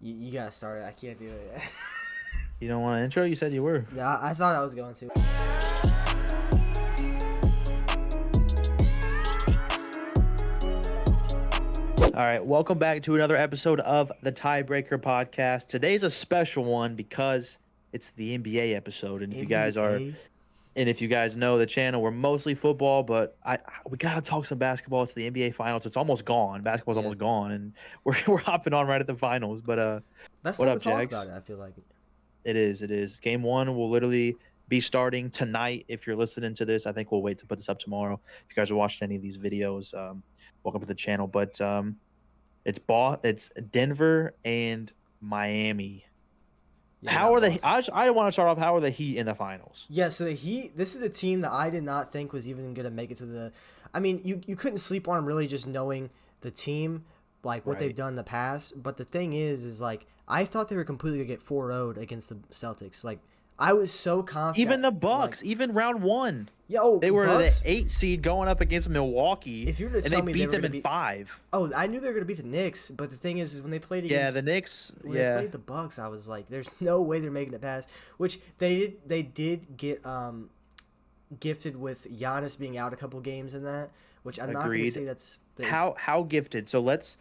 You gotta start it. I can't do it. You don't want an intro? You said you were. Yeah, I thought I was going to. All right, welcome back to another episode of the Tiebreaker Podcast. Today's a special one because it's the NBA episode, and if you guys know the channel, we're mostly football, but we gotta talk some basketball. It's the NBA Finals. It's almost gone. Basketball's almost gone, and we're hopping on right at the finals. But That's what time up, to talk Jags? about it. I feel like. It is. Game one will literally be starting tonight. If you're listening to this, I think we'll wait to put this up tomorrow. If you guys are watching any of these videos, welcome to the channel. But it's Denver and Miami. Yeah, How are the? I want to start off. How are the Heat in the finals? Yeah, so the Heat. This is a team that I did not think was even gonna make it to the. I mean, you couldn't sleep on them really just knowing the team, like what they've Right. done in the past. But the thing is like I thought they were completely gonna get 4-0'd against the Celtics. Like I was so confident. Even the Bucks, even round one, they were Bucks, the 8 seed going up against Milwaukee. If you were to and tell they me beat they were them gonna in be, 5. Oh, I knew they were gonna beat the Knicks, but the thing is when they played Yeah, against the Knicks. when they Yeah, played the Bucks, I was like, "There's no way they're making it past." Which they did get gifted with Giannis being out a couple games in that. Which I'm not gonna agreed. say that's How gifted? So let's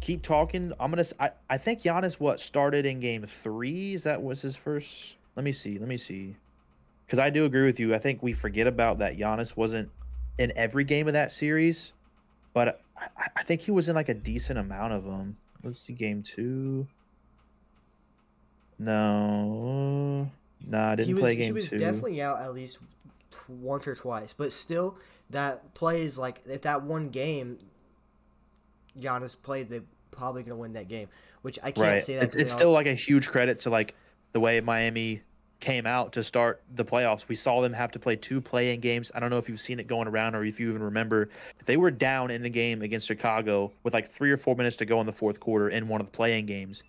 keep talking. I think Giannis started in game 3. Is that was his first? Let me see. Because I do agree with you. I think we forget about that. Giannis wasn't in every game of that series, but I think he was in like a decent amount of them. Let's see, game 2. No, nah, I didn't play game 2. He was definitely out at least once or twice, but still that plays like if that one game Giannis played, they're probably gonna win that game. Which I can't Right. say that. It's still like a huge credit to like the way Miami came out to start the playoffs. We saw them have to play 2 play-in games. I don't know if you've seen it going around or if you even remember. They were down in the game against Chicago with like 3 or 4 minutes to go in the fourth quarter in one of the play-in games.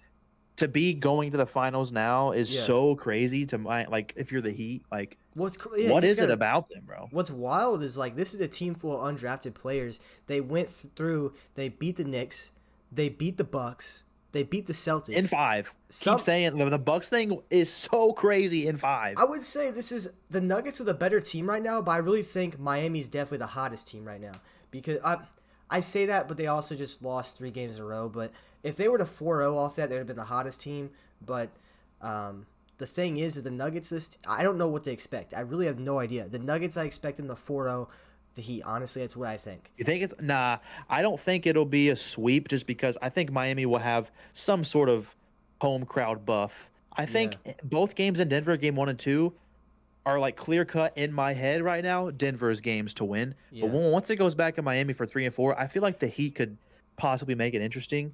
To be going to the finals now is so crazy to like if you're the Heat, like what is it about them, bro? What's wild is like this is a team full of undrafted players. They went through. They beat the Knicks. They beat the Bucks. They beat the Celtics In 5. Keep saying the Bucks thing is so crazy in 5. I would say this is the Nuggets are the better team right now, but I really think Miami's definitely the hottest team right now because I say that, but they also just lost 3 games in a row. But if they were to 4-0 off that, they would have been the hottest team. But the thing is the Nuggets. I don't know what to expect. I really have no idea. The Nuggets, I expect them to 4-0 the Heat. Honestly, that's what I think. You think it's nah? I don't think it'll be a sweep just because I think Miami will have some sort of home crowd buff. I think both games in Denver, game 1 and 2, are like clear cut in my head right now. Denver's games to win, but once it goes back in Miami for 3 and 4, I feel like the Heat could possibly make it interesting.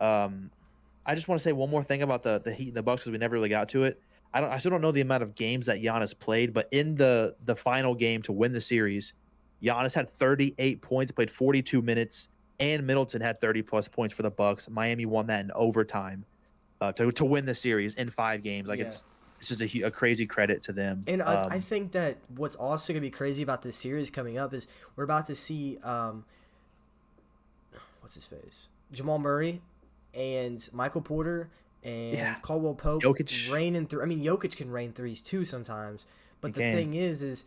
I just want to say one more thing about the Heat and the Bucks because we never really got to it. I still don't know the amount of games that Giannis played, but in the final game to win the series, Giannis had 38 points, played 42 minutes, and Middleton had 30-plus points for the Bucks. Miami won that in overtime to win the series in 5 games. Like it's just a crazy credit to them. And I think that what's also going to be crazy about this series coming up is we're about to see what's his face? Jamal Murray and Michael Porter and Caldwell Pope Jokic raining through. I mean, Jokic can rain threes too sometimes. But the thing is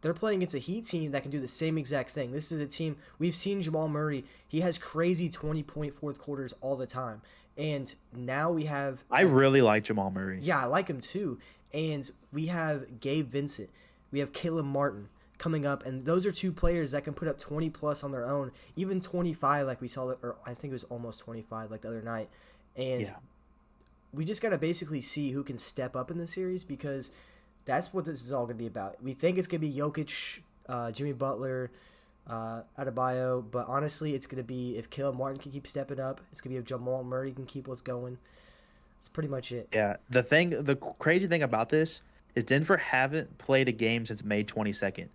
they're playing against a Heat team that can do the same exact thing. This is a team we've seen Jamal Murray. He has crazy 20-point fourth quarters all the time. And now we have I really like Jamal Murray. Yeah, I like him too. And we have Gabe Vincent. We have Caleb Martin coming up, and those are 2 players that can put up 20 plus on their own, even 25 like we saw, or I think it was almost 25 like the other night. And we just got to basically see who can step up in the series because that's what this is all going to be about. We think it's going to be Jokic, Jimmy Butler, Adebayo, but honestly, it's going to be if Caleb Martin can keep stepping up. It's going to be if Jamal Murray can keep what's going. That's pretty much it. Yeah, the crazy thing about this is Denver haven't played a game since May 22nd.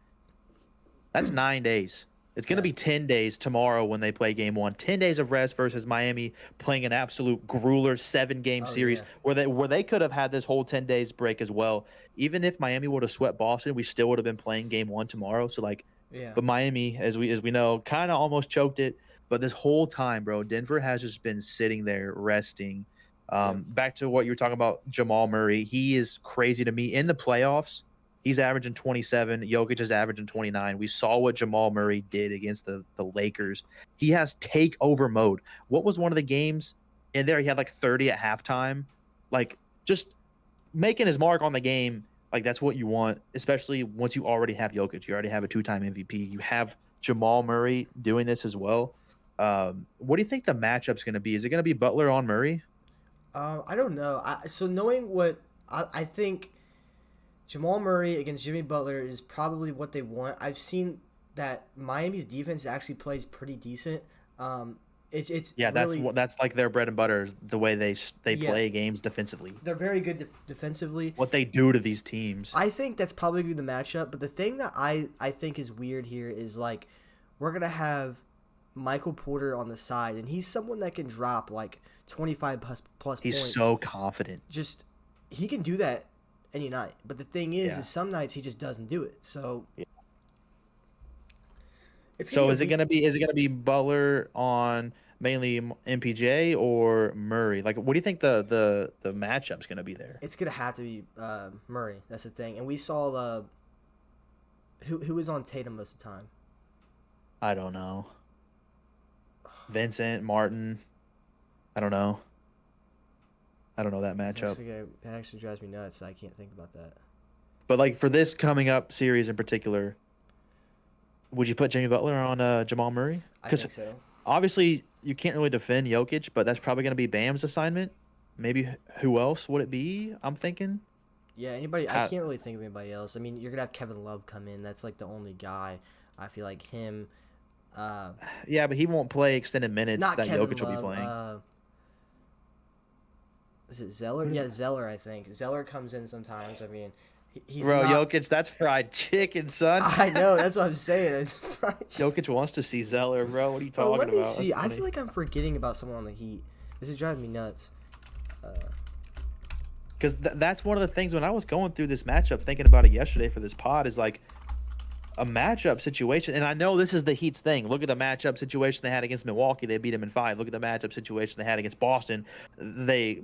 That's 9 days. It's going to be 10 days tomorrow when they play game 1. 10 days of rest versus Miami playing an absolute grueler 7-game series where they could have had this whole 10 days break as well. Even if Miami would have swept Boston, we still would have been playing game 1 tomorrow. So but Miami, as we know, kind of almost choked it. But this whole time, bro, Denver has just been sitting there resting Back to what you were talking about, Jamal Murray. He is crazy to me in the playoffs. He's averaging 27. Jokic is averaging 29. We saw what Jamal Murray did against the Lakers. He has takeover mode. What was one of the games in there? He had like 30 at halftime. Like just making his mark on the game. Like that's what you want, especially once you already have Jokic. You already have a 2-time MVP. You have Jamal Murray doing this as well. What do you think the matchup's going to be? Is it going to be Butler on Murray? I don't know. So knowing what I think Jamal Murray against Jimmy Butler is probably what they want. I've seen that Miami's defense actually plays pretty decent. It's really, that's like their bread and butter, the way they play games defensively. They're very good defensively. What they do to these teams. I think that's probably gonna be the matchup. But the thing that I think is weird here is like we're gonna have Michael Porter on the side, and he's someone that can drop like 25 plus points. He's so confident. Just he can do that any night. But the thing is some nights he just doesn't do it. So is it gonna be Butler on mainly MPJ or Murray? Like, what do you think the matchup's gonna be there? It's gonna have to be Murray. That's the thing. And we saw who was on Tatum most of the time. I don't know. Vincent, Martin. I don't know. I don't know that matchup. It actually drives me nuts. I can't think about that. But like for this coming up series in particular, would you put Jimmy Butler on Jamal Murray? I think so. Obviously, you can't really defend Jokic, but that's probably going to be Bam's assignment. Maybe who else would it be? I'm thinking. Yeah, anybody. I can't really think of anybody else. I mean, you're gonna have Kevin Love come in. That's like the only guy. I feel like him. Yeah, but he won't play extended minutes that Kevin Jokic Love, will be playing. Is it Zeller? Yeah, Zeller. I think Zeller comes in sometimes. I mean, he's Jokic. That's fried chicken, son. I know. That's what I'm saying. It's fried chicken. Jokic wants to see Zeller, bro. What are you talking about? Let me see. I feel like I'm forgetting about someone on the Heat. This is driving me nuts. Because that's one of the things when I was going through this matchup, thinking about it yesterday for this pod, is like a matchup situation. And I know this is the Heat's thing. Look at the matchup situation they had against Milwaukee. They beat him in 5. Look at the matchup situation they had against Boston. They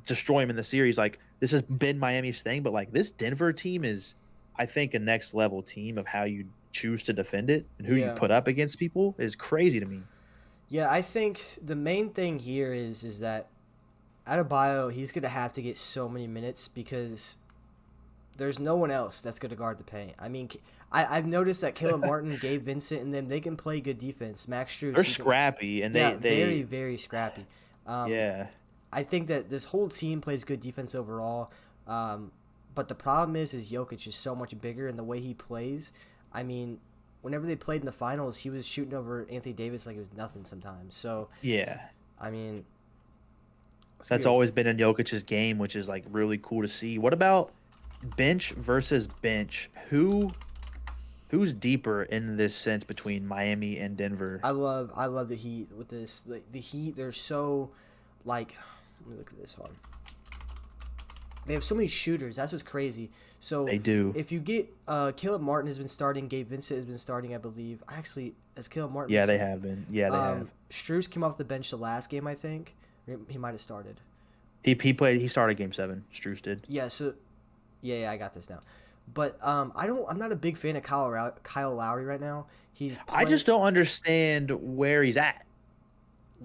destroy him in the series. Like, this has been Miami's thing. But, like, this Denver team is, I think, a next level team of how you choose to defend it and who you put up against people is crazy to me. Yeah, I think the main thing here is that Adebayo, he's going to have to get so many minutes because there's no one else that's going to guard the paint. I mean, I've noticed that Caleb Martin, Gabe Vincent, and them, they can play good defense. Max Strus. They're scrappy, and they very, very scrappy. Yeah. I think that this whole team plays good defense overall. But the problem is Jokic is so much bigger, and the way he plays, I mean, whenever they played in the finals, he was shooting over Anthony Davis like it was nothing sometimes. So, yeah. I mean, that's always been in Jokic's game, which is like really cool to see. What about bench versus bench? Who's deeper in this sense between Miami and Denver? I love the Heat with this. Like, the Heat, they're so like. Let me look at this one. They have so many shooters. That's what's crazy. So they do. If you get Caleb Martin has been starting, Gabe Vincent has been starting, I believe. Actually, has Caleb Martin? Yeah, they have been. Yeah, they have. Strus came off the bench the last game, I think. He might have started. He played. He started Game 7. Strus did. Yeah. So, yeah, I got this now. But I'm not a big fan of Kyle Lowry right now. I just don't understand where he's at.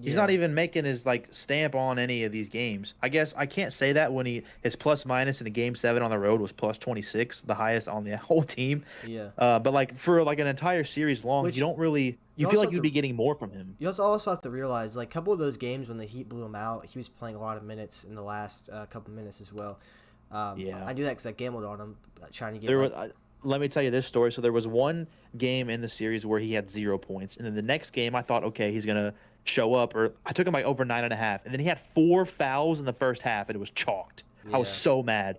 He's not even making his like stamp on any of these games. I guess I can't say that when his plus minus in a Game 7 on the road was plus 26, the highest on the whole team. Yeah. But like for like an entire series long, you don't really you feel like you'd be getting more from him. You also have to realize like a couple of those games when the Heat blew him out, he was playing a lot of minutes in the last couple of minutes as well. I knew that because I gambled on him trying to get. Let me tell you this story. So there was one game in the series where he had 0 points, and then the next game I thought, okay, he's gonna show up, or I took him like over 9.5, and then he had 4 fouls in the first half, and it was chalked. I was so mad.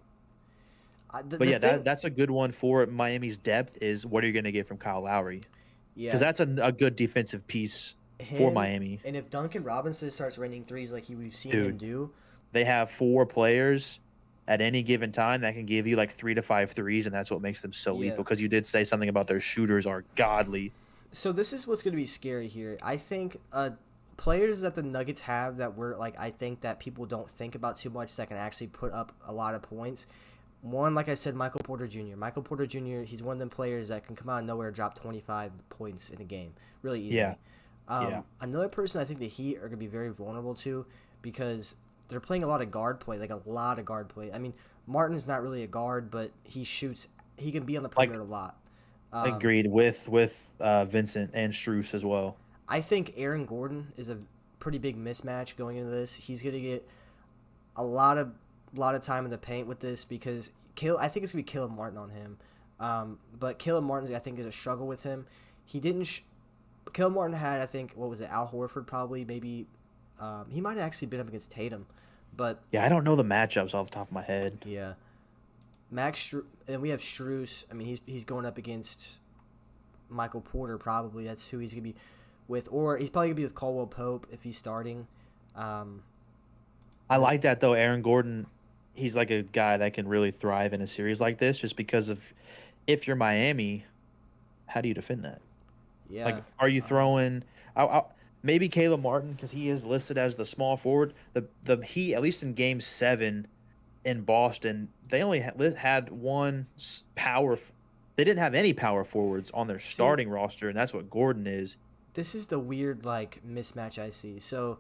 That's a good one for Miami's depth. Is what are you gonna get from Kyle Lowry? Yeah, because that's a good defensive piece for Miami. And if Duncan Robinson starts raining threes like we've seen him do, they have 4 players at any given time that can give you like 3 to 5 threes, and that's what makes them so lethal. Because you did say something about their shooters are godly. So this is what's going to be scary here. I think players that the Nuggets have that were like I think that people don't think about too much that can actually put up a lot of points. One, like I said, Michael Porter Jr. Michael Porter Jr. He's one of them players that can come out of nowhere and drop 25 points in a game really easily. Yeah. Yeah. Another person I think the Heat are going to be very vulnerable to because they're playing a lot of guard play, like a lot of guard play. I mean, Martin's not really a guard, but he shoots. He can be on the perimeter a lot. Agreed with Vincent and Strus as well. I think Aaron Gordon is a pretty big mismatch going into this. He's going to get a lot of time in the paint with this because I think it's going to be Caleb Martin on him. But Caleb Martin's, I think, is a struggle with him. He didn't Caleb Martin had, I think, what was it, Al Horford probably, maybe. He might have actually been up against Tatum. But yeah, I don't know the matchups off the top of my head. Yeah. And we have Strus. I mean, he's going up against Michael Porter probably. That's who he's going to be with. Or he's probably going to be with Caldwell Pope if he's starting. I like that, though. Aaron Gordon, he's like a guy that can really thrive in a series like this just because of if you're Miami, how do you defend that? Yeah. Like, are you throwing maybe Caleb Martin because he is listed as the small forward. The Heat, at least in Game 7 in Boston, they only had one power. They didn't have any power forwards on their starting roster, and that's what Gordon is. This is the weird mismatch I see. So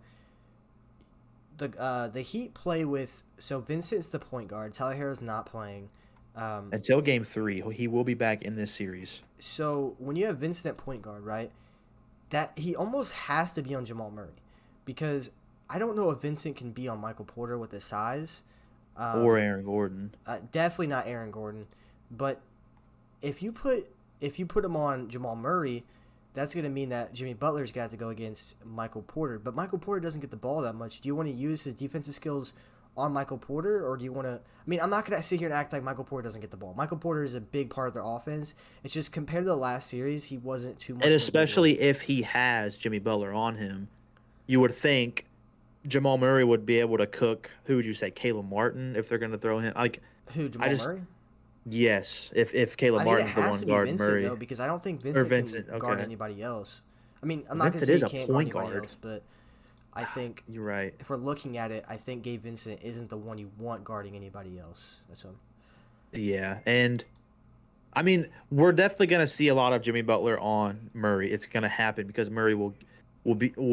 the Heat play with Vincent's the point guard. Tyler Herro's not playing until Game 3. He will be back in this series. So when you have Vincent at point guard, right? That he almost has to be on Jamal Murray because I don't know if Vincent can be on Michael Porter with his size. Or Aaron Gordon. Definitely not Aaron Gordon. But if you put him on Jamal Murray, that's going to mean that Jimmy Butler's got to go against Michael Porter. But Michael Porter doesn't get the ball that much. Do you want to use his defensive skills on Michael Porter, or do you want to? I mean, I'm not going to sit here and act like Michael Porter doesn't get the ball. Michael Porter is a big part of their offense. It's just compared to the last series, he wasn't too much. And especially if he has Jimmy Butler on him, you would think Jamal Murray would be able to cook. Who would you say, Caleb Martin, if they're going to throw him? Like who, Jamal Murray? Yes, if Caleb Martin's the one guarding Murray, though, because I don't think Vincent can guard anybody else. I mean, I'm not going to say he can't guard anybody else, but I think you're right. If we're looking at it, I think Gabe Vincent isn't the one you want guarding anybody else. That's what. Yeah, and I mean, we're definitely going to see a lot of Jimmy Butler on Murray. It's going to happen because Murray will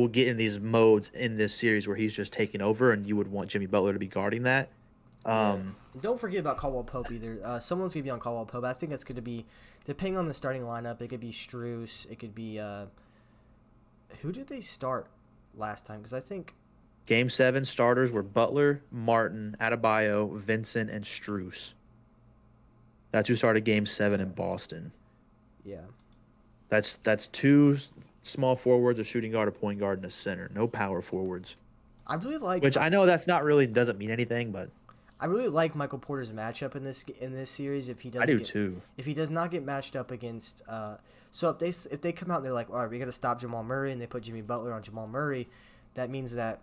get in these modes in this series where he's just taking over, and you would want Jimmy Butler to be guarding that. Don't forget about Caldwell Pope either. Someone's going to be on Caldwell Pope. I think that's going to be, depending on the starting lineup, it could be Strus. It could be who did they start last time? Because I think Game 7 starters were Butler, Martin, Adebayo, Vincent, and Strus. That's who started Game 7 in Boston. Yeah. That's two small forwards, a shooting guard, a point guard, and a center. No power forwards. I really like. Which I know that's not really doesn't mean anything, but I really like Michael Porter's matchup in this series. If he doesn't, I do too. If he does not get matched up against, so if they come out and they're like, all right, we got to stop Jamal Murray, and they put Jimmy Butler on Jamal Murray, that means that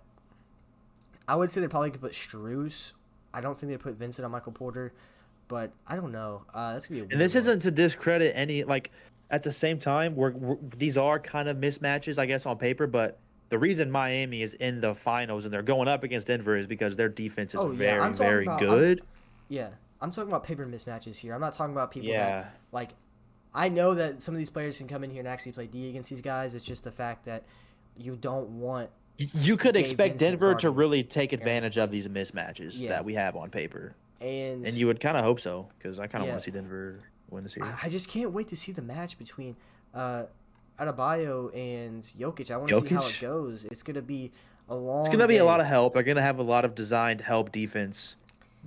I would say they probably could put Strus. I don't think they put Vincent on Michael Porter, but I don't know. That's gonna be a weird and this one. Isn't to discredit any at the same time, these are kind of mismatches, I guess, on paper, but the reason Miami is in the finals and they're going up against Denver is because their defense is very good. I'm talking about paper mismatches here. I'm not talking about people Yeah. that, like, I know that some of these players can come in here and actually play D against these guys. It's just the fact that you don't want. You could Gabe expect Vincent Denver to guarding really take advantage of these mismatches Yeah. that we have on paper. And you would kind of hope so, because I kind of Yeah. want to see Denver win the series. I just can't wait to see the match between Adebayo and Jokic. I want to see how it Jokic? goes. It's going to be a long. It's going to be day. a lot of help. They're going to have a lot of designed help defense,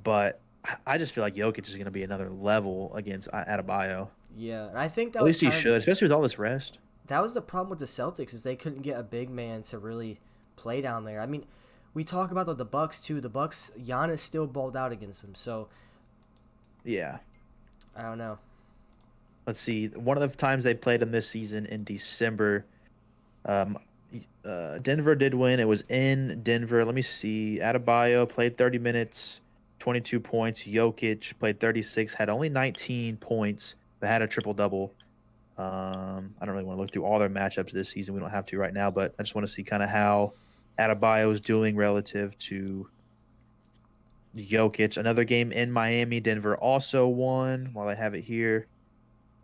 but I just feel like Jokic is going to be another level against Adebayo. Yeah, and I think that At was least he should, especially with all this rest. That was the problem with the Celtics is they couldn't get a big man to really play down there. I mean, we talk about the Bucks too. The Bucks, Giannis still balled out against them. So Yeah. I don't know. Let's see. One of the times they played them this season in December, Denver did win. It was in Denver. Let me see. Adebayo played 30 minutes, 22 points. Jokic played 36, had only 19 points, but had a triple-double. I don't really want to look through all their matchups this season. We don't have to right now, but I just want to see kind of how Adebayo is doing relative to Jokic. Another game in Miami. Denver also won. While I have it here,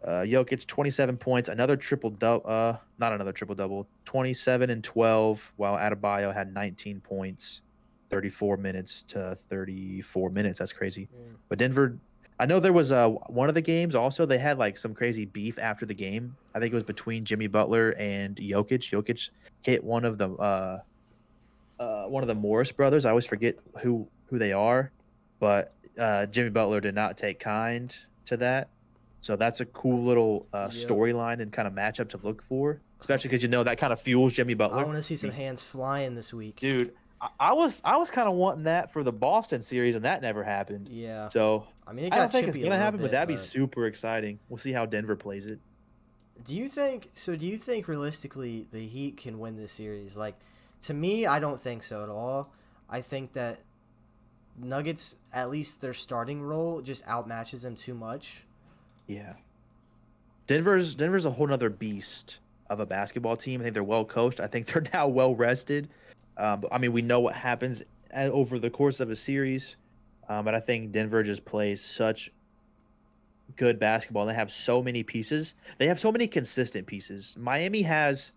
Jokic 27 points, another triple double. Not another triple double. 27 and 12. While Adebayo had 19 points, 34 minutes to 34 minutes. That's crazy. Mm. But Denver, I know there was one of the games also they had like some crazy beef after the game. I think it was between Jimmy Butler and Jokic. Jokic hit one of the Morris brothers. I always forget who they are, but Jimmy Butler did not take kind to that. So that's a cool little Yep. storyline and kind of matchup to look for, especially because that kind of fuels Jimmy I Butler. want to see some hands flying this week. Dude, I was kind of wanting that for the Boston series, and that never happened. Yeah. So I mean, it I got don't think it's chippy a gonna little happen, but bit, that'd be super exciting. We'll see how Denver plays it. Do you think so? Do you think realistically the Heat can win this series? Like, to me, I don't think so at all. I think that Nuggets, at least their starting role, just outmatches them too much. Yeah. Denver's a whole nother beast of a basketball team. I think they're well coached. I think they're now well rested. But, I mean, we know what happens over the course of a series. But I think Denver just plays such good basketball. They have so many pieces. They have so many consistent pieces. Miami has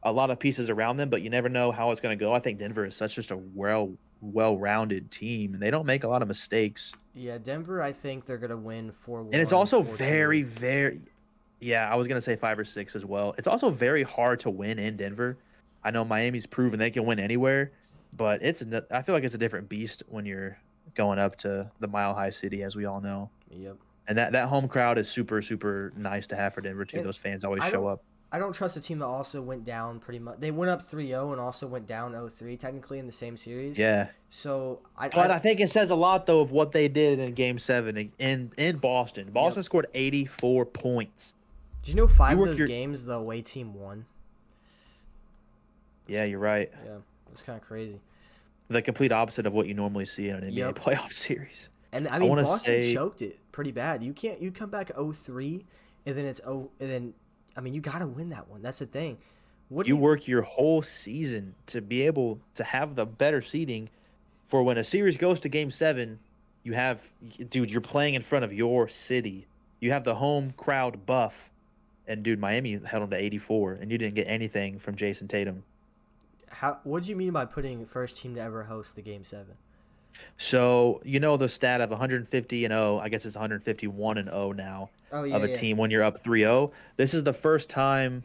a lot of pieces around them, but you never know how it's going to go. I think Denver is such just a well-rounded team, and they don't make a lot of mistakes. Yeah, Denver, I think they're gonna win 4-1. And it's also 4-2. very, very. Yeah, I was gonna say 5 or 6 as well. It's also very hard to win in Denver. I know Miami's proven they can win anywhere, but I feel like it's a different beast when you're going up to the Mile High City, as we all know. Yep. And that home crowd is super, super nice to have for Denver too. And Those fans always I show don't- up. I don't trust a team that also went down pretty much. They went up 3-0 and also went down 0-3 technically in the same series. Yeah, So but I think it says a lot though of what they did in Game 7 in Boston. Boston scored 84 points. did you know 5 work of those your- games the away team won? Yeah, you're right. Yeah, it was kind of crazy. The complete opposite of what you normally see in an NBA Yep. playoff series. And I mean, wanna Boston say- choked it pretty bad. You come back 0-3 and then I mean, you got to win that one. That's the thing. What do You work your whole season to be able to have the better seeding for when a series goes to Game 7. You're playing in front of your city. You have the home crowd buff, and dude, Miami held them to 84, and you didn't get anything from Jason Tatum. what do you mean by putting first team to ever host the Game 7? So the stat of 150-0. I guess it's 151-0 now Oh yeah, of a team when you're up 3-0. This is the first time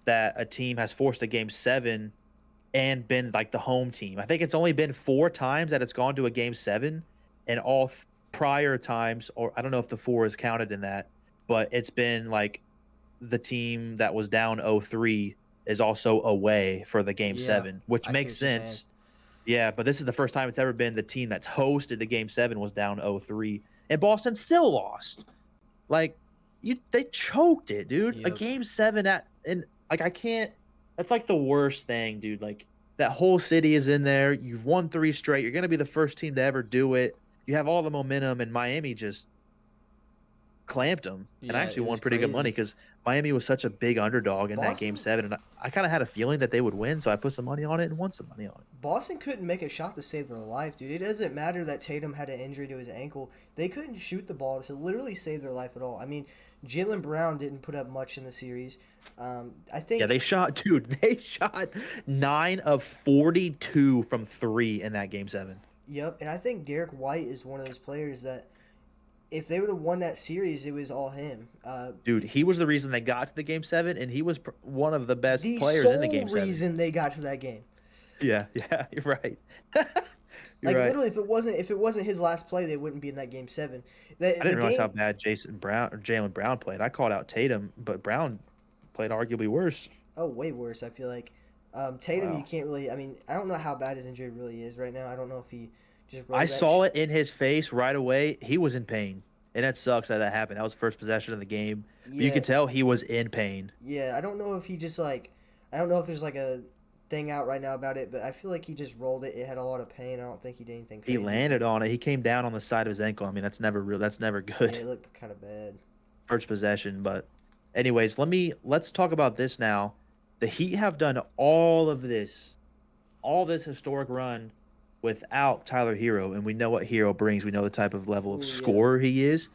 that a team has forced a Game 7 and been like the home team. I think it's only been 4 times that it's gone to a Game 7, and all prior times, or I don't know if the 4 is counted in that, but it's been like the team that was down 0-3 is also away for the Game Yeah, 7, which I see makes what you're saying. sense. Yeah, but this is the first time it's ever been the team that's hosted the Game 7 was down 0-3, and Boston still lost. Like, they choked it, dude. A Yep. Game 7 I can't. That's like the worst thing, dude. Like, that whole city is in there. You've won 3 straight. You're gonna be the first team to ever do it. You have all the momentum, and Miami just clamped them and Yeah, actually it won was pretty good crazy. money because Miami was such a big underdog in that Game Boston- 7, and I kind of had a feeling that they would win, so I put some money on it and won some money on it. Boston couldn't make a shot to save their life, dude. It doesn't matter that Tatum had an injury to his ankle. They couldn't shoot the ball to literally save their life at all. I mean, Jaylen Brown didn't put up much in the series. I think Yeah, they shot 9 of 42 from 3 in that Game 7. Yep, and I think Derek White is one of those players that if they would have won that series, it was all him. Dude, he was the reason they got to the Game 7, and he was one of the best The players sole in the Game 7. reason they got to that game. Yeah, you're right. Like right. literally, if it wasn't his last play, they wouldn't be in that Game 7. I didn't realize how bad Jaylen Brown played. I called out Tatum, but Brown played arguably worse. Oh, way worse. I feel like Tatum. Wow. You can't really. I mean, I don't know how bad his injury really is right now. I don't know if he just. I saw it in his face right away. He was in pain, and that sucks that happened. That was the first possession of the game. Yeah, You could tell he was in pain. yeah, I don't know if he just like. I don't know if there's like a thing out right now about it, but I feel like he just rolled it. It had a lot of pain. I don't think he did anything He crazy. landed on it. He came down on the side of his ankle. I mean, that's never real. That's never good. Yeah, it looked kind of bad. First possession, but Anyways, let's talk about this now. The Heat have done all this historic run without Tyler Hero, and we know what Hero brings. We know the type of level of Ooh, yeah. scorer he is.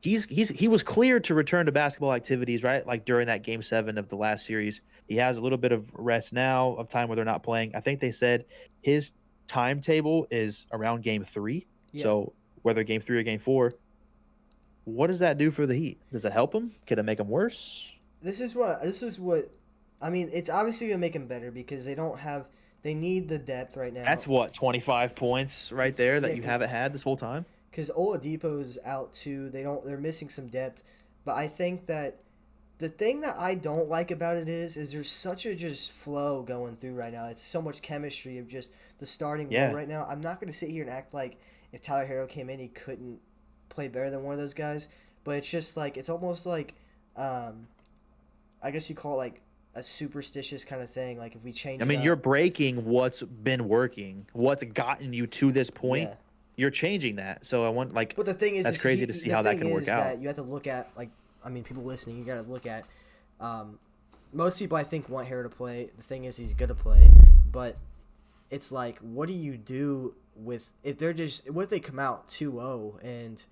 He was cleared to return to basketball activities, right? Like during that game 7 of the last series. He has a little bit of rest now of time where they're not playing. I think they said his timetable is around game 3. Yeah. So whether game 3 or game 4, what does that do for the Heat? Does it help him? Could it make him worse? This is what I mean, it's obviously gonna make them better because they need the depth right now. That's what 25 points right there that Yeah, you 'cause haven't had this whole time. because Oladipo's out too. They're missing some depth, but I think that the thing that I don't like about it is there's such a just flow going through right now. It's so much chemistry of just the starting role Yeah. right now. I'm not gonna sit here and act like if Tyler Hero came in, he couldn't play better than one of those guys. But it's just like it's almost like, I guess you call it like a superstitious kind of thing. Like if we change, I it mean, up, you're breaking what's been working, what's gotten you to this point. yeah. You're changing that. So I want like But the thing is, that's crazy to see how that can work out. That you have to look at like, I mean, people listening, you got to look at. Most people I think want Hero to play. The thing is, he's good to play, but it's like, what do you do with if they're just what if they come out 2-0 and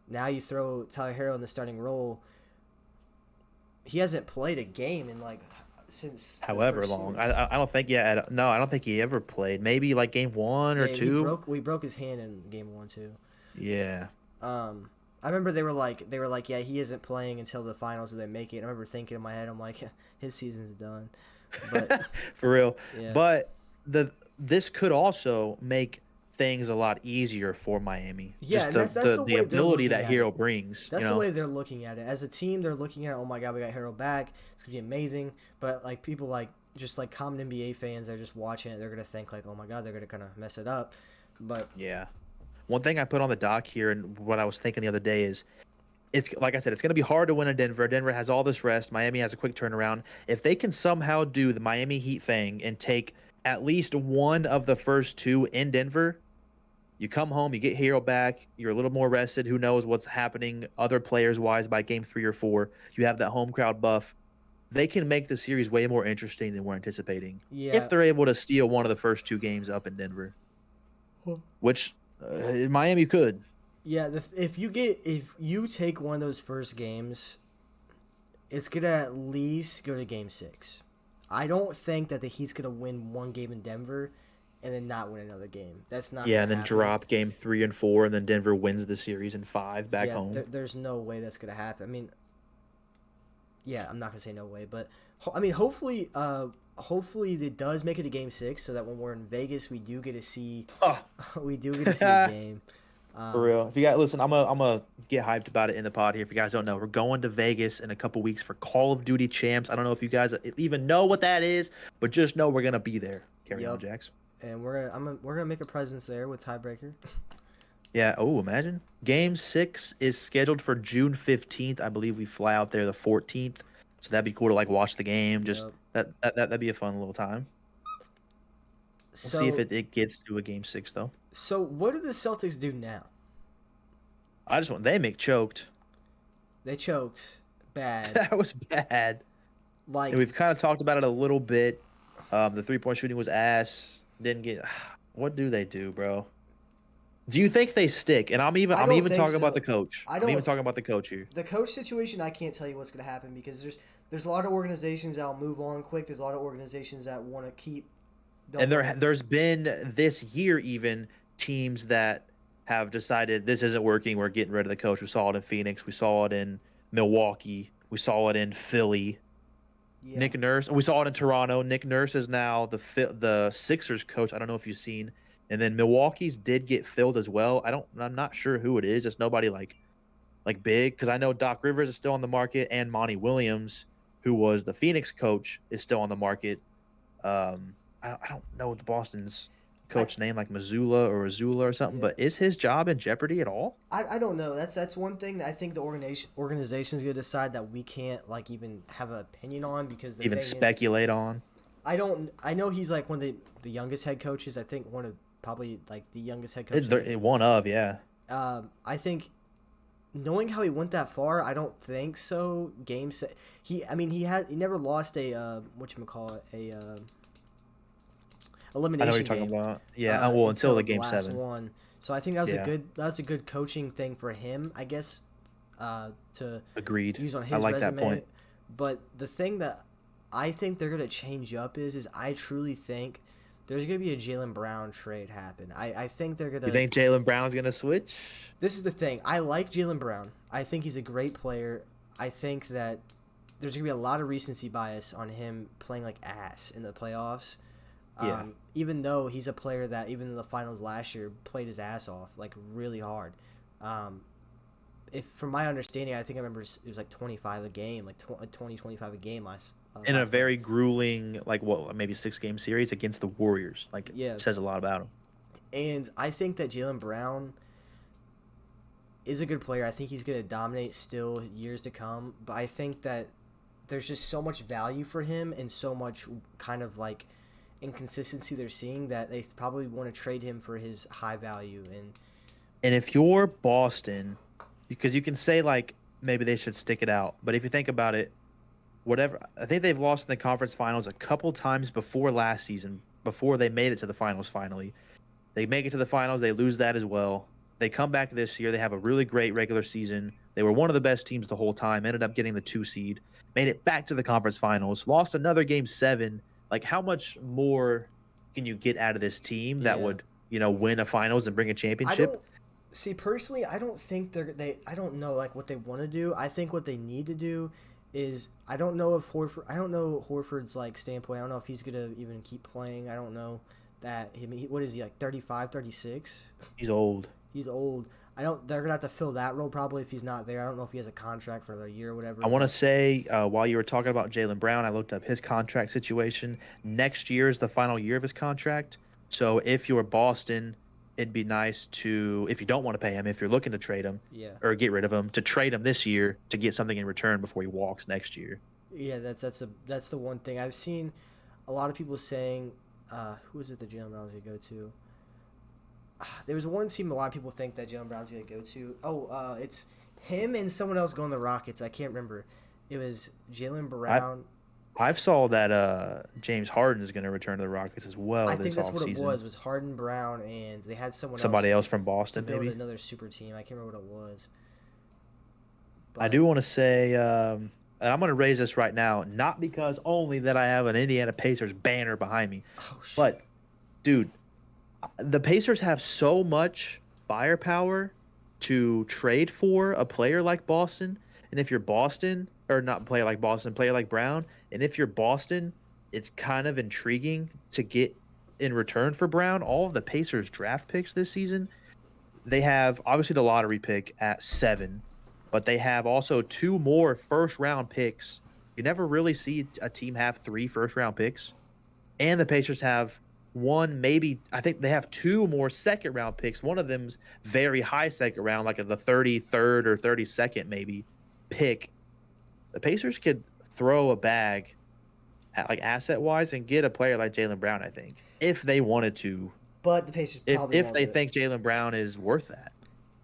now you throw Tyler Hero in the starting role? He hasn't played a game in like since the However first long, series. I don't think no, I don't think he ever played. Maybe like game 1 or Yeah, 2. we broke his hand in game 1 too. Yeah, I remember they were like, yeah, he isn't playing until the finals, so they make it. I remember thinking in my head, I'm like, his season's done. But for real. yeah, But this could also make things a lot easier for Miami. yeah, Just and that's the the way they're ability looking that at Hero it. brings. That's You the know, way they're looking at it. As a team, they're looking at, oh my god, we got Hero back. It's gonna be amazing. But like people like just like common NBA fans, they're just watching it. They're gonna think like, oh my god, they're gonna kind of mess it up. But yeah. One thing I put on the doc here, and what I was thinking the other day is, it's like I said, it's going to be hard to win in Denver. Denver has all this rest. Miami has a quick turnaround. If they can somehow do the Miami Heat thing and take at least one of the first 2 in Denver, you come home, you get Hero back, you're a little more rested. Who knows what's happening other players wise by game 3 or 4? You have that home crowd buff. They can make the series way more interesting than we're anticipating yeah, if they're able to steal one of the first 2 games up in Denver, which Miami could. yeah. If you take one of those first games, it's gonna at least go to game 6. I don't think that the Heat's gonna win one game in Denver and then not win another game. That's not Yeah, gonna and then happen. drop game 3 and 4, and then Denver wins the series in 5 back Yeah, home. there's no way that's gonna happen. I mean, yeah, I'm not gonna say no way, but I mean, hopefully it does make it to game 6, so that when we're in Vegas, we do get to see Oh, we do get to see a game. for real. If you guys listen, I'm gonna get hyped about it in the pod here. If you guys don't know, we're going to Vegas in a couple weeks for Call of Duty Champs. I don't know if you guys even know what that is, but just know we're gonna be there. Carry on, Yup. Jax. And we're gonna make a presence there with tiebreaker. Yeah. Oh, imagine. Game 6 is scheduled for June 15th. I believe we fly out there the 14th. So that'd be cool to like watch the game. Just Yup. that'd be a fun little time. We'll So see if it gets to a game 6 though. so what do the Celtics do now? They make choked. They choked bad. That was bad. Like And we've kind of talked about it a little bit. The 3-point shooting was ass. Didn't get. What do they do, bro? Do you think they stick? And I'm even I don't think talking about so. the coach. I I'm don't even th- talking about the coach here. the coach situation, I can't tell you what's gonna happen because there's a lot of organizations that'll move on quick. There's a lot of organizations that want to keep. And there's been this year even teams that have decided this isn't working. We're getting rid of the coach. We saw it in Phoenix. We saw it in Milwaukee. We saw it in Philly. Yeah. Nick Nurse. We saw it in Toronto. Nick Nurse is now the Sixers coach. I don't know if you've seen. And then Milwaukee's did get filled as well. I'm not sure who it is. It's nobody like big, because I know Doc Rivers is still on the market, and Monty Williams, who was the Phoenix coach, is still on the market. I don't know the Boston's coach name, like Missoula or Azula or something, Yeah. but is his job in jeopardy at all? I don't know. That's one thing that I think the organization's gonna decide that we can't like even have an opinion on because the Even thing is, speculate on? I know he's like one of the youngest head coaches. I think one of probably like the youngest head coach. One of, yeah. I think knowing how he went that far, I don't think so. He never lost a whatchamacallit, a I know what you're elimination talking game. about. Yeah, well, until the The game last 7. one. So I think that was Yeah, a good coaching thing for him, I guess, to agreed. use on I his like that resume. point. But the thing that I think they're gonna change up is I truly think there's gonna be a Jalen Brown trade happen. I think they're You gonna. think Jalen Brown's gonna switch? This is the thing. I like Jalen Brown. I think he's a great player. I think that there's gonna be a lot of recency bias on him playing like ass in the playoffs. Yeah. Even though he's a player that even in the finals last year played his ass off like really hard. If from my understanding, I think I remember it was like 25 a game, like 20, 25 a game In a last very grueling, like what, maybe 6-game series against the Warriors. Like, yeah. says a lot about him. And I think that Jalen Brown is a good player. I think he's going to dominate still years to come. But I think that there's just so much value for him and so much kind of like inconsistency they're seeing that they probably want to trade him for his high value. And if you're Boston, because you can say like maybe they should stick it out, but if you think about it, whatever, I think they've lost in the conference finals a couple times before last season, before they made it to the finals finally. They make it to the finals, they lose that as well. They come back this year, they have a really great regular season. They were one of the best teams the whole time, ended up getting the 2 seed, made it back to the conference finals, lost another game 7. Like, how much more can you get out of this team that Yeah. would, win a finals and bring a I championship? don't see personally. I don't think they. I don't know like what they want to do. I think what they need to do is I don't know if Horford. I don't know Horford's like standpoint. I don't know if he's gonna even keep playing. I don't know that. What is he like 35, 36? He's old. He's old. I don't. They're gonna have to fill that role probably if he's not there. I don't know if he has a contract for another year or whatever. I want to say, while you were talking about Jalen Brown, I looked up his contract situation. Next year is the final year of his contract. So if you're Boston, it'd be nice to, if you don't want to pay him, if you're looking to trade him Yeah. or get rid of him, to trade him this year to get something in return before he walks next year. Yeah. That's the one thing I've seen. A lot of people saying, who is it that Jalen Brown's gonna go to? There was one team a lot of people think that Jalen Brown's gonna go to. It's him and someone else going to the Rockets. I can't remember. It was Jalen Brown. I've saw that James Harden is going to return to the Rockets as well I this think that's what it offseason. was Harden, Brown, and they had Somebody else from to Boston, build maybe. another super team. I can't remember what it was. I But do want to say, and I'm going to raise this right now, not because only that I have an Indiana Pacers banner behind me, oh shit. but dude, the Pacers have so much firepower to trade for a player like Boston. And if you're Boston, or not player like Boston, player like Brown, and if you're Boston, it's kind of intriguing to get in return for Brown all of the Pacers draft picks this season. They have obviously the lottery pick at 7, but they have also 2 more first round picks. You never really see a team have 3 first round picks. And the Pacers have one, maybe, I think they have 2 more second round picks. One of them's very high second round, like the 33rd or 32nd maybe pick. The Pacers could throw a bag at, like, asset wise and get a player like Jalen Brown, I think, if they wanted to. But the Pacers probably If won't they do it. think Jalen Brown is worth that.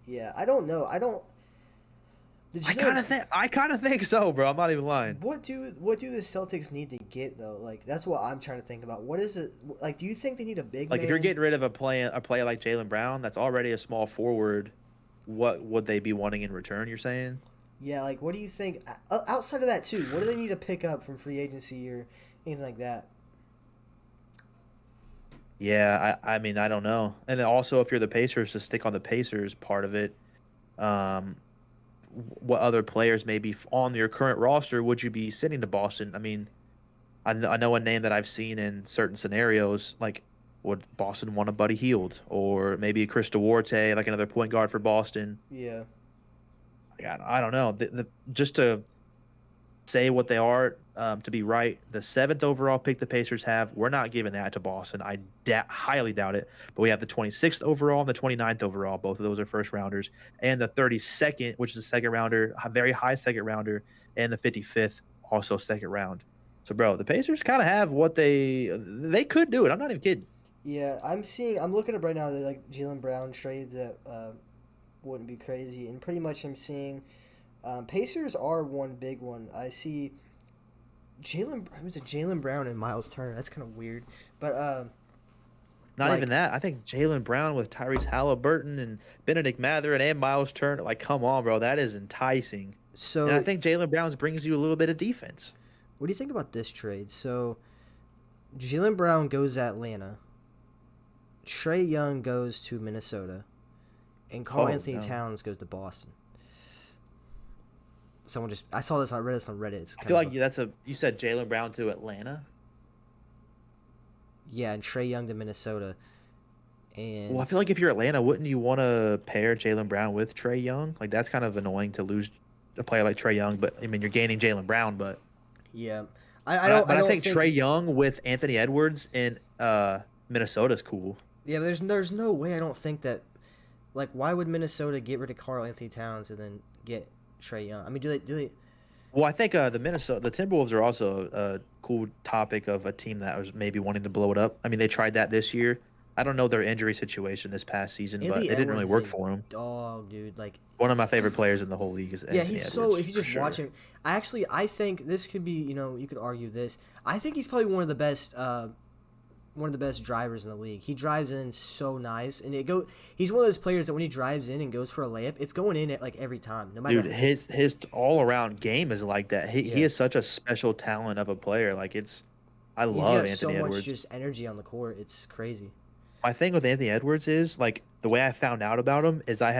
Yeah, I don't know. Did you I kind of think so, bro. I'm not even lying. What do the Celtics need to get though? Like that's what I'm trying to think about. What is it like? Do you think they need a big Like, man? if you're getting rid of a player like Jalen Brown, that's already a small forward, what would they be wanting in return, you're saying? Yeah, like what do you think outside of that too? What do they need to pick up from free agency or anything like that? Yeah, I mean, I don't know. And then also, if you're the Pacers, to stick on the Pacers part of it, what other players maybe on your current roster would you be sending to Boston? I mean, I know a name that I've seen in certain scenarios, like, would Boston want a Buddy Hield or maybe Chris Duarte, like another point guard for Boston? Yeah. Like, I don't know. Just to say what they are, to be right, the 7th overall pick the Pacers have, we're not giving that to Boston. I highly doubt it. But we have the 26th overall and the 29th overall. Both of those are first rounders. And the 32nd, which is a second rounder, a very high second rounder, and the 55th, also second round. So, bro, the Pacers kind of have what they could do it. I'm not even kidding. Yeah, I'm looking up right now that like Jalen Brown trades at wouldn't be crazy. And pretty much I'm seeing Pacers are one big one. I see Jalen Brown and Miles Turner. That's kind of weird. But Not like even that. I think Jalen Brown with Tyrese Halliburton and Benedict Mathurin and Miles Turner. Like, come on, bro. That is enticing. And I so think Jalen Brown brings you a little bit of defense. what do you think about this trade? So Jalen Brown goes to Atlanta. Trae Young goes to Minnesota. And Karl Oh, Anthony no. Towns goes to Boston. I saw this, I read this on Reddit. It's I kind feel of like you said Jalen Brown to Atlanta. yeah, and Trae Young to Minnesota. And Well, I feel like if you're Atlanta, wouldn't you want to pair Jalen Brown with Trae Young? Like, that's kind of annoying to lose a player like Trae Young. But I mean, you're gaining Jalen Brown. But yeah, I don't think Trae Young with Anthony Edwards in Minnesota's cool. Yeah, but there's no way. I don't think that. Like, why would Minnesota get rid of Karl Anthony Towns and then get Trae Young? I mean, do they? Well, I think the Timberwolves are also a cool topic of a team that was maybe wanting to blow it up. I mean, they tried that this year. I don't know their injury situation this past season, but it didn't really work for him. Dog, dude, like One of my favorite players in the whole league is yeah, Anthony he's Edwards, so. If you for just sure. watch him, I think this could be. You could argue this. I think he's probably one of the best. One of the best drivers in the league. He drives in so nice, and he's one of those players that when he drives in and goes for a layup, it's going in at like every time, no matter. Dude, his all around game is like that. He Yeah. is such a special talent of a player. Like I He's love got Anthony so Edwards. much just energy on the court. It's crazy. My thing with Anthony Edwards is like the way I found out about him is I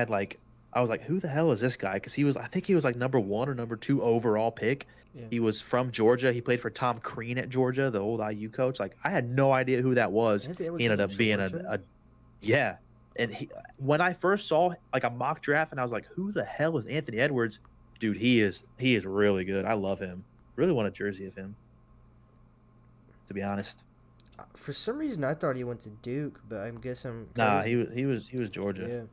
was like, who the hell is this guy? Because I think he was like number 1 or number 2 overall pick. Yeah. He was from Georgia. He played for Tom Crean at Georgia, the old IU coach. Like I had no idea who that was. Anthony Edwards He ended from up being Georgia? yeah. And when I first saw like a mock draft, and I was like, who the hell is Anthony Edwards? Dude, he is really good. I love him. Really want a jersey of him. To be honest. For some reason, I thought he went to Duke, but I guess I'm Nah, crazy. he was Georgia.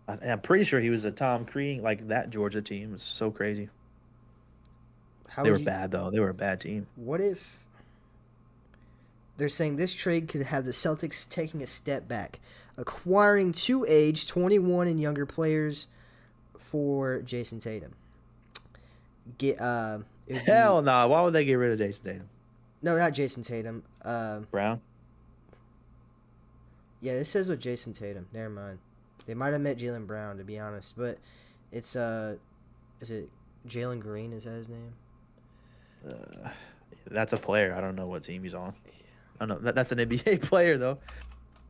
Yeah. I'm pretty sure he was a Tom Crean, like that Georgia team. It's so crazy. How They would were you? bad though. They were a bad team. What if they're saying this trade could have the Celtics taking a step back, acquiring two age 21 and younger players for Jason Tatum? It would be- Hell no. Why would they get rid of Jason Tatum? no, not Jason Tatum. Brown? Yeah, this says with Jason Tatum. Never mind. They might have met Jalen Brown, to be honest, but it's is it Jalen Green? Is that his name? That's a player. I don't know what team he's on. I don't know. That's an NBA player though.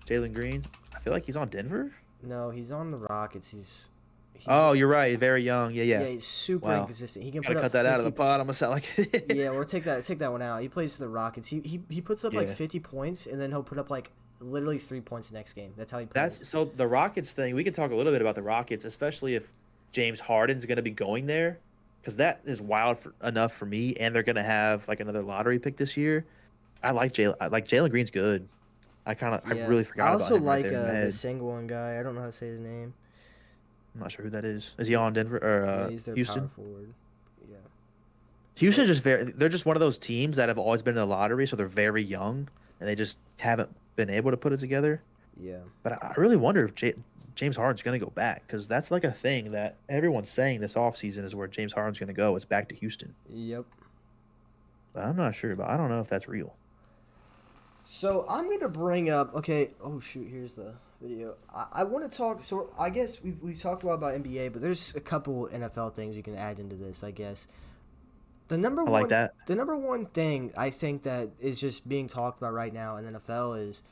Jalen Green. I feel like he's on Denver. No, he's on the Rockets. He's Oh, you're right. Very young. Yeah. he's super Wow. inconsistent. He can Gotta put up cut that out of the 50 pod. I'm gonna sound like Yeah, or take that one out. He plays for the Rockets. He puts up like Yeah. 50 points, and then he'll put up like literally 3 points the next game. That's how he plays. That's so the Rockets thing. We can talk a little bit about the Rockets, especially if James Harden's gonna be going there, because that is wild enough for me. And they're gonna have like another lottery pick this year. I like Jalen Green's good. I really forgot. I also about him right like there in my the head. Sengun guy. I don't know how to say his name. I'm not sure who that is. Is he on Denver or Yeah, he's their Houston? power forward. Yeah. Houston's just they're just one of those teams that have always been in the lottery, so they're very young and they just haven't been able to put it together. Yeah. But I really wonder if James Harden's going to go back, because that's like a thing that everyone's saying this offseason is where James Harden's going to go. It's back to Houston. Yep. But I'm not sure, but I don't know if that's real. So I'm gonna bring up. Okay. Oh shoot. Here's the video. I want to talk. So I guess we've talked a lot about NBA, but there's a couple NFL things you can add into this. I guess. The number I one. like that. The number one thing I think that is just being talked about right now in the NFL is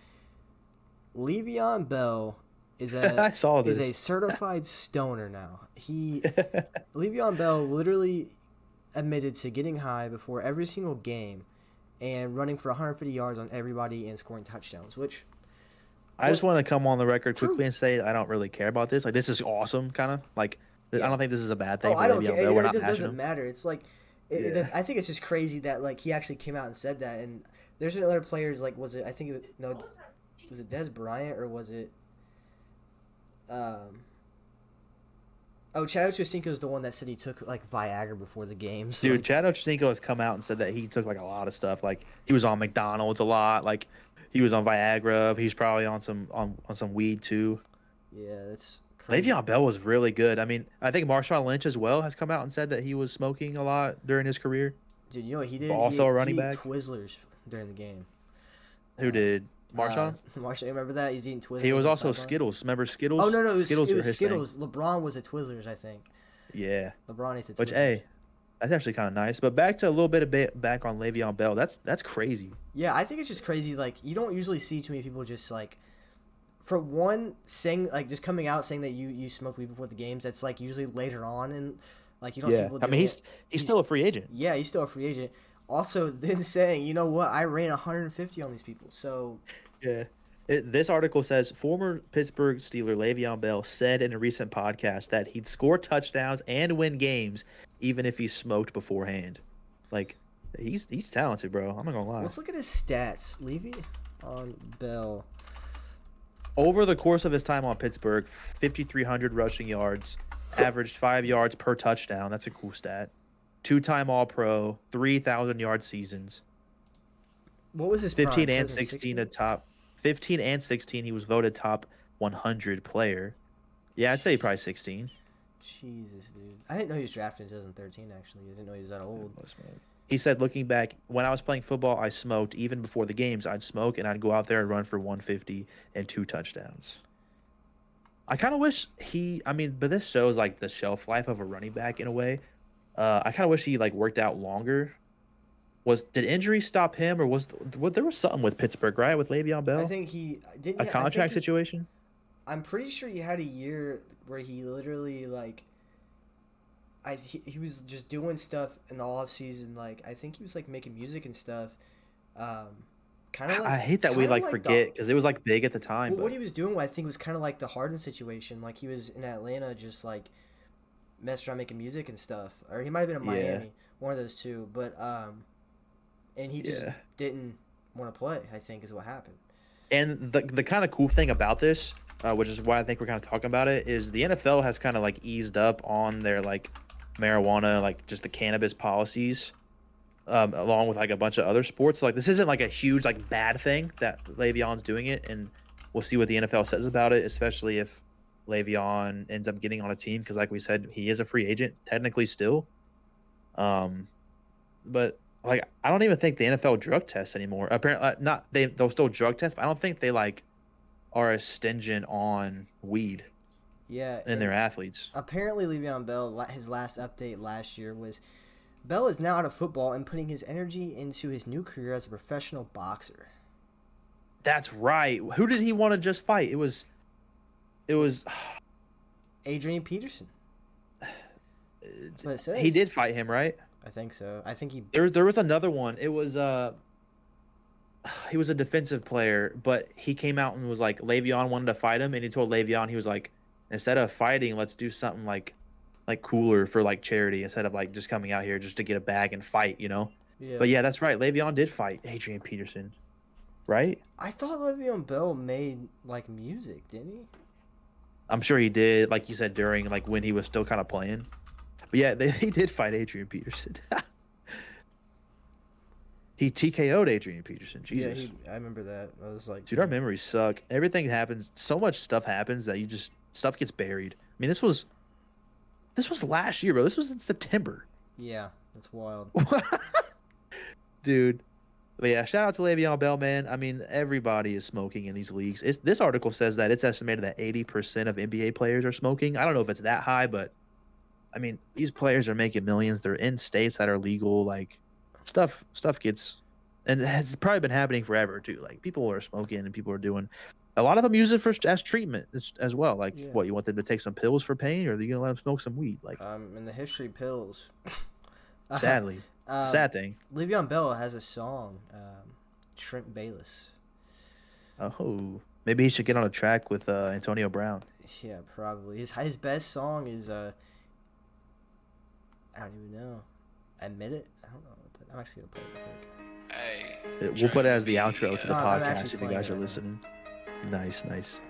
Le'Veon Bell is I saw this. is a certified stoner now. Le'Veon Bell literally admitted to getting high before every single game and running for 150 yards on everybody and scoring touchdowns, which I just want to come on the record True. quickly and say I don't really care about this. Like, this is awesome, kind of. Like, I Yeah. don't think this is a bad thing. oh, for I don't Le'Veon care. Bell. We're not It bashing doesn't him. matter. It's like Yeah. I think it's just crazy that like he actually came out and said that. And there's been other players like was it Des Bryant or was it Chad Ochocinco is the one that said he took like Viagra before the games. Dude, Like, Chad Ochocinco has come out and said that he took like a lot of stuff. Like, he was on McDonald's a lot. Like, he was on Viagra. He's probably on some weed too. yeah, that's crazy. Le'Veon Bell was really good. I mean, I think Marshawn Lynch as well has come out and said that he was smoking a lot during his career. Dude, you know what he did? Also a running he ate back. Twizzlers during the game. Who did? Marshawn? Marshawn, remember that? He's eating Twizzlers. He was on the also sideline. Skittles. Remember Skittles? Oh, no, it was Skittles were his thing. Skittles. LeBron was a Twizzlers, I think. Yeah. LeBron ate the Twizzlers. Which, hey, that's actually kind of nice. But back to a little bit back on Le'Veon Bell. That's crazy. Yeah, I think it's just crazy. Like, you don't usually see too many people just, like, for one, saying, like, just coming out saying that you smoke weed before the games. That's, like, usually later on. And, like, you don't see Yeah. people I doing mean, it. he's still a free agent. Yeah, he's still a free agent. Also, then saying, you know what, I ran 150 on these people. So, Yeah. This article says former Pittsburgh Steeler Le'Veon Bell said in a recent podcast that he'd score touchdowns and win games even if he smoked beforehand. Like, he's talented, bro. I'm not gonna lie. let's look at his stats. Le'Veon Bell. Over the course of his time on Pittsburgh, 5,300 rushing yards, averaged 5 yards per touchdown. That's a cool stat. 2-time All-Pro, 3,000-yard seasons. What was his 15 prime? and 16 at top. 15 and 16, he was voted top 100 player. Yeah, I'd say probably 16. Jesus, dude. I didn't know he was drafted in 2013, actually. I didn't know he was that old. He said, looking back, when I was playing football, I smoked. Even before the games, I'd smoke, and I'd go out there and run for 150 and 2 touchdowns. I kind of wish but this shows, like, the shelf life of a running back in a way. I kind of wish he, like, worked out longer. Did injury stop him, or there was something with Pittsburgh, right, with Le'Veon Bell? I think he didn't. A contract situation? I'm pretty sure he had a year where he literally, like, he was just doing stuff in the off season. Like, I think he was, like, making music and stuff. Kind of like, I hate that we, like, forget, because it was, like, big at the time. What he was doing, I think, was kind of like the Harden situation. Like, he was in Atlanta just, like, messing around making music and stuff. Or he might have been in Miami. One of those two. But, and he just didn't want to play, I think, is what happened. And the kind of cool thing about this, which is why I think we're kind of talking about it, is the NFL has kind of, like, eased up on their, like, marijuana, like, just the cannabis policies, along with, like, a bunch of other sports. Like, this isn't, like, a huge, like, bad thing that Le'Veon's doing it, and we'll see what the NFL says about it, especially if Le'Veon ends up getting on a team, because, like we said, he is a free agent, technically still. But... like, I don't even think the NFL drug tests anymore. Apparently, they'll still drug test, but I don't think they, like, are as stringent on weed. Yeah, in their athletes. Apparently, Le'Veon Bell, his last update last year was, Bell is now out of football and putting his energy into his new career as a professional boxer. That's right. Who did he want to just fight? It was Adrian Peterson. That's what it says. He did fight him, right? I think so. I think he. There was another one. It was he was a defensive player, but he came out and was like, Le'Veon wanted to fight him, and he told Le'Veon, he was like, instead of fighting, let's do something like cooler for, like, charity, instead of, like, just coming out here just to get a bag and fight, you know? Yeah. But yeah, that's right. Le'Veon did fight Adrian Peterson, right? I thought Le'Veon Bell made, like, music, didn't he? I'm sure he did, like you said, during, like, when he was still kind of playing. But yeah, he did fight Adrian Peterson. He TKO'd Adrian Peterson. Jesus. Yeah, I remember that. I was like, dude, our memories suck. Everything happens. So much stuff happens that stuff gets buried. I mean, this was last year, bro. This was in September. Yeah, that's wild. Dude. But yeah, shout out to Le'Veon Bell, man. I mean, everybody is smoking in these leagues. This article says that it's estimated that 80% of NBA players are smoking. I don't know if it's that high, but I mean, these players are making millions. They're in states that are legal. Like, stuff gets, and it has probably been happening forever too. Like, people are smoking and people are doing, a lot of them use it as treatment as well. Like, what, you want them to take some pills for pain, or are you gonna let them smoke some weed? Like, in the history, pills. Sadly, sad thing. Le'Veon Bell has a song, Trent Bayless. Oh, maybe he should get on a track with Antonio Brown. Yeah, probably. His best song is I don't even know. Admit It? I don't know. I'm actually gonna play it real quick. We'll put it as the outro to the I'm podcast actually if you guys playing are it. listening. Nice.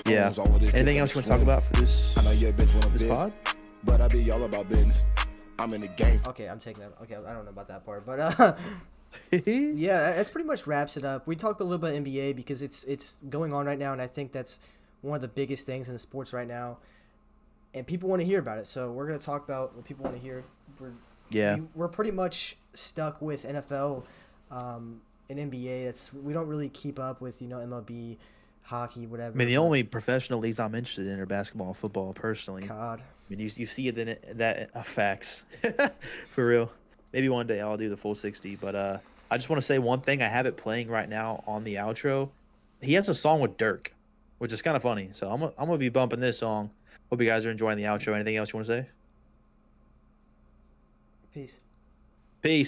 Yeah. Anything else you want to talk about for this? I know you're a bitch when I'm This busy, pod? but I be all about business. I'm in the game. Okay, I'm taking that. Okay, I don't know about that part, but yeah, that's pretty much wraps it up. We talked a little bit NBA because it's going on right now, and I think that's one of the biggest things in the sports right now, and people want to hear about it. So we're gonna talk about what people want to hear. We're pretty much stuck with NFL, and NBA. We don't really keep up with MLB, hockey, whatever. I mean, the only professional leagues I'm interested in are basketball and football, personally. God. I mean, you see it in that affects for real. Maybe one day I'll do the full 60, but I just want to say one thing. I have it playing right now on the outro. He has a song with Dirk, which is kind of funny. So I'm gonna be bumping this song. Hope you guys are enjoying the outro. Anything else you want to say? Peace. Peace.